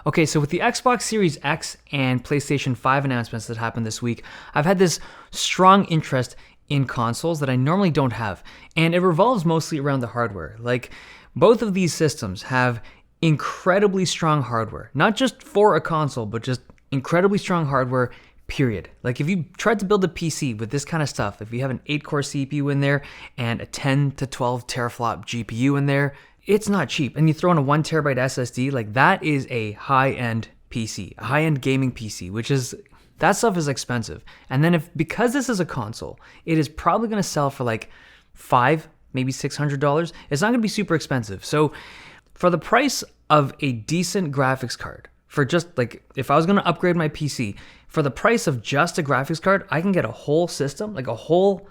Okay, so with the Xbox Series X and PlayStation 5 announcements that happened this week, I've had this strong interest in consoles that I normally don't have, and it revolves mostly around the hardware. Like, both of these systems have incredibly strong hardware, not just for a console, but just incredibly strong hardware, period. Like, if you tried to build a PC with this kind of stuff, if you have an 8-core CPU in there and a 10 to 12 teraflop GPU in there, it's not cheap. And you throw in a 1 terabyte SSD, like, that is a high-end PC, a high-end gaming PC, that stuff is expensive. And then because this is a console, it is probably going to sell for like $500, maybe $600. It's not going to be super expensive. So for the price of a decent graphics card, for just like, if I was going to upgrade my PC, for the price of just a graphics card, I can get a whole system, like a whole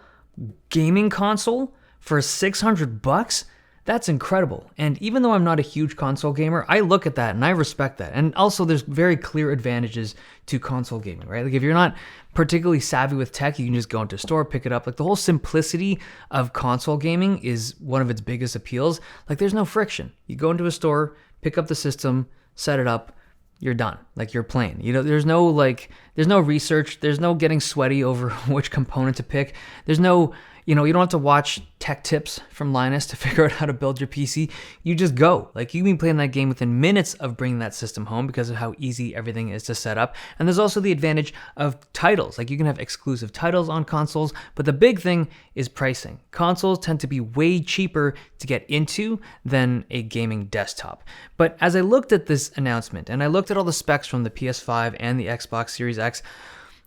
gaming console for $600. That's incredible. And even though I'm not a huge console gamer, I look at that and I respect that. And also there's very clear advantages to console gaming, right? Like, if you're not particularly savvy with tech, you can just go into a store, pick it up. Like, the whole simplicity of console gaming is one of its biggest appeals. Like, there's no friction. You go into a store, pick up the system, set it up, you're done. Like, you're playing. There's no research. There's no getting sweaty over which component to pick. There's no, you don't have to watch tech tips from Linus to figure out how to build your PC. You just go. Like, you can be playing that game within minutes of bringing that system home because of how easy everything is to set up. And there's also the advantage of titles. Like, you can have exclusive titles on consoles, but the big thing is pricing. Consoles tend to be way cheaper to get into than a gaming desktop. But as I looked at this announcement and I looked at all the specs from the PS5 and the Xbox Series X,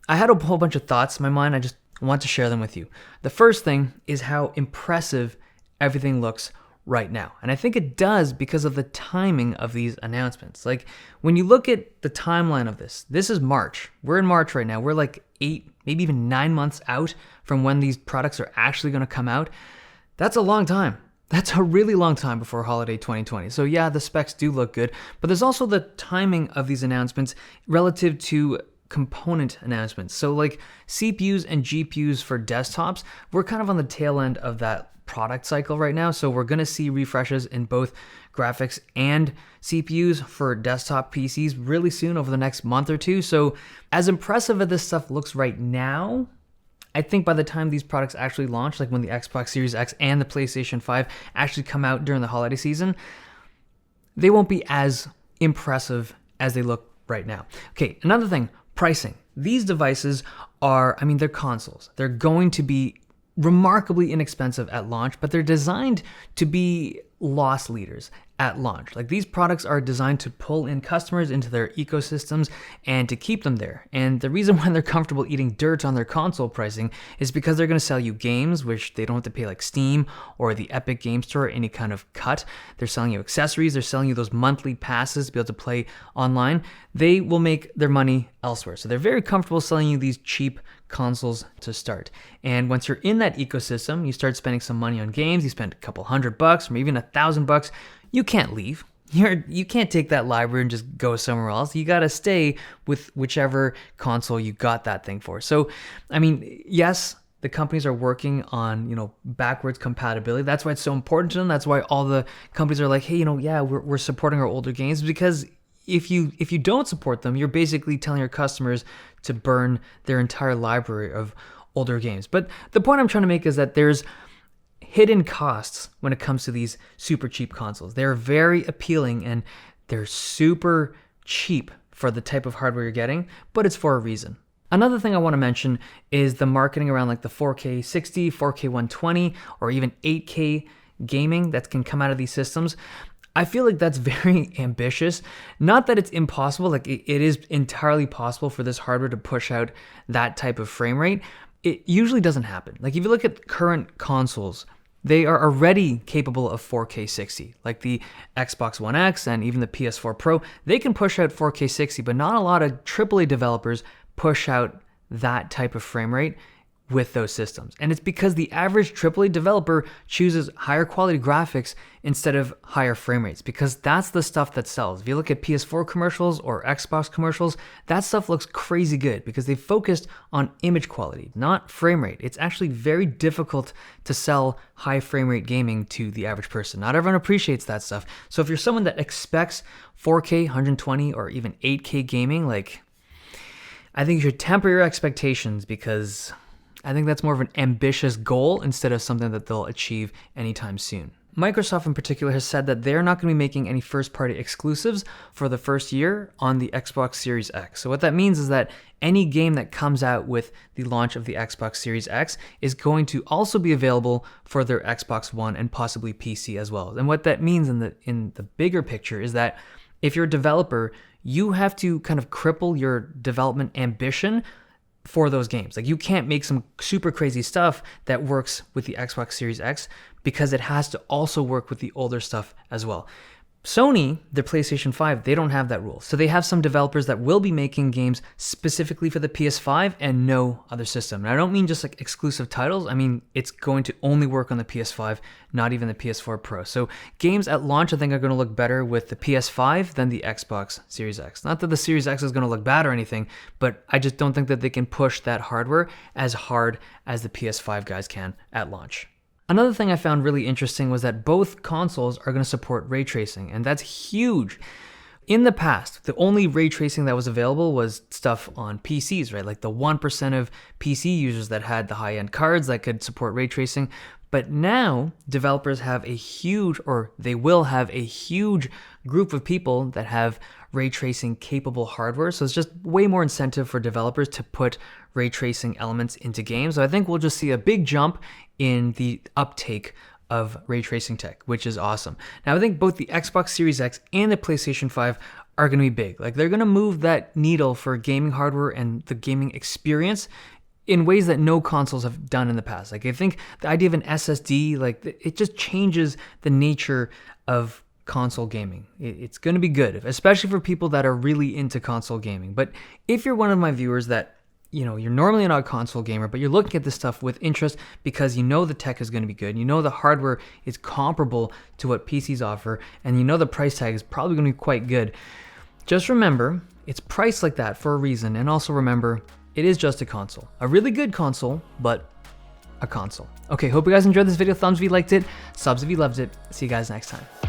I had a whole bunch of thoughts in my mind. I just want to share them with you. The first thing is how impressive everything looks right now. And I think it does because of the timing of these announcements. Like, when you look at the timeline of this is March. We're in March right now. We're like 8, maybe even 9 months out from when these products are actually going to come out. That's a long time. That's a really long time before holiday 2020. So yeah, the specs do look good, but there's also the timing of these announcements relative to component announcements. So like CPUs and GPUs for desktops, we're kind of on the tail end of that product cycle right now. So we're going to see refreshes in both graphics and CPUs for desktop PCs really soon over the next month or two. So as impressive as this stuff looks right now, I think by the time these products actually launch, like when the Xbox Series X and the PlayStation 5 actually come out during the holiday season, they won't be as impressive as they look right now. Okay, another thing, pricing. These devices are, they're consoles. They're going to be remarkably inexpensive at launch, but they're designed to be loss leaders at launch. Like, these products are designed to pull in customers into their ecosystems and to keep them there. And the reason why they're comfortable eating dirt on their console pricing is because they're going to sell you games, which they don't have to pay like Steam or the Epic Game Store any kind of cut. They're selling you accessories. They're selling you those monthly passes to be able to play online. They will make their money elsewhere. So they're very comfortable selling you these cheap consoles to start. And once you're in that ecosystem, you start spending some money on games. You spend a couple $100 or even $1,000. You can't leave. You can't take that library and just go somewhere else. You got to stay with whichever console you got that thing for. So, yes, the companies are working on, backwards compatibility. That's why it's so important to them. That's why all the companies are like, hey, we're supporting our older games, because if you don't support them, you're basically telling your customers to burn their entire library of older games. But the point I'm trying to make is that there's hidden costs when it comes to these super cheap consoles. They're very appealing and they're super cheap for the type of hardware you're getting, but it's for a reason. Another thing I want to mention is the marketing around like the 4K 60, 4K 120, or even 8K gaming that can come out of these systems. I feel like that's very ambitious. Not that it's impossible, like it is entirely possible for this hardware to push out that type of frame rate. It usually doesn't happen. Like, if you look at current consoles, they are already capable of 4K 60. Like the Xbox One X and even the PS4 Pro, they can push out 4K 60, but not a lot of AAA developers push out that type of frame rate with those systems. And it's because the average AAA developer chooses higher quality graphics instead of higher frame rates, because that's the stuff that sells. If you look at PS4 commercials or Xbox commercials, that stuff looks crazy good because they focused on image quality, not frame rate. It's actually very difficult to sell high frame rate gaming to the average person. Not everyone appreciates that stuff. So if you're someone that expects 4K, 120, or even 8K gaming, like, I think you should temper your expectations, because I think that's more of an ambitious goal instead of something that they'll achieve anytime soon. Microsoft in particular has said that they're not going to be making any first-party exclusives for the first year on the Xbox Series X. So what that means is that any game that comes out with the launch of the Xbox Series X is going to also be available for their Xbox One and possibly PC as well. And what that means in the bigger picture is that if you're a developer, you have to kind of cripple your development ambition for those games. Like, you can't make some super crazy stuff that works with the Xbox Series X, because it has to also work with the older stuff as well. Sony, their PlayStation 5, they don't have that rule. So they have some developers that will be making games specifically for the PS5 and no other system. And I don't mean just like exclusive titles. I mean, it's going to only work on the PS5, not even the PS4 Pro. So games at launch, I think, are going to look better with the PS5 than the Xbox Series X. Not that the Series X is going to look bad or anything, but I just don't think that they can push that hardware as hard as the PS5 guys can at launch. Another thing I found really interesting was that both consoles are going to support ray tracing, and that's huge. In the past, the only ray tracing that was available was stuff on PCs, right? Like the 1% of PC users that had the high-end cards that could support ray tracing. But now developers have a huge, or they will have a huge group of people that have ray tracing capable hardware. So it's just way more incentive for developers to put ray tracing elements into games. So I think we'll just see a big jump in the uptake of ray tracing tech, which is awesome. Now, I think both the Xbox Series X and the PlayStation 5 are going to be big. Like, they're going to move that needle for gaming hardware and the gaming experience in ways that no consoles have done in the past. Like, I think the idea of an SSD, like, it just changes the nature of console gaming. It's going to be good, especially for people that are really into console gaming. But if you're one of my viewers that, you know, you're normally not a console gamer, but you're looking at this stuff with interest because you know the tech is going to be good, you know the hardware is comparable to what PCs offer, and you know the price tag is probably going to be quite good, just remember it's priced like that for a reason. And also remember, it is just a console. A really good console, but a console. Okay, hope you guys enjoyed this video. Thumbs if you liked it, subs if you loved it. See you guys next time.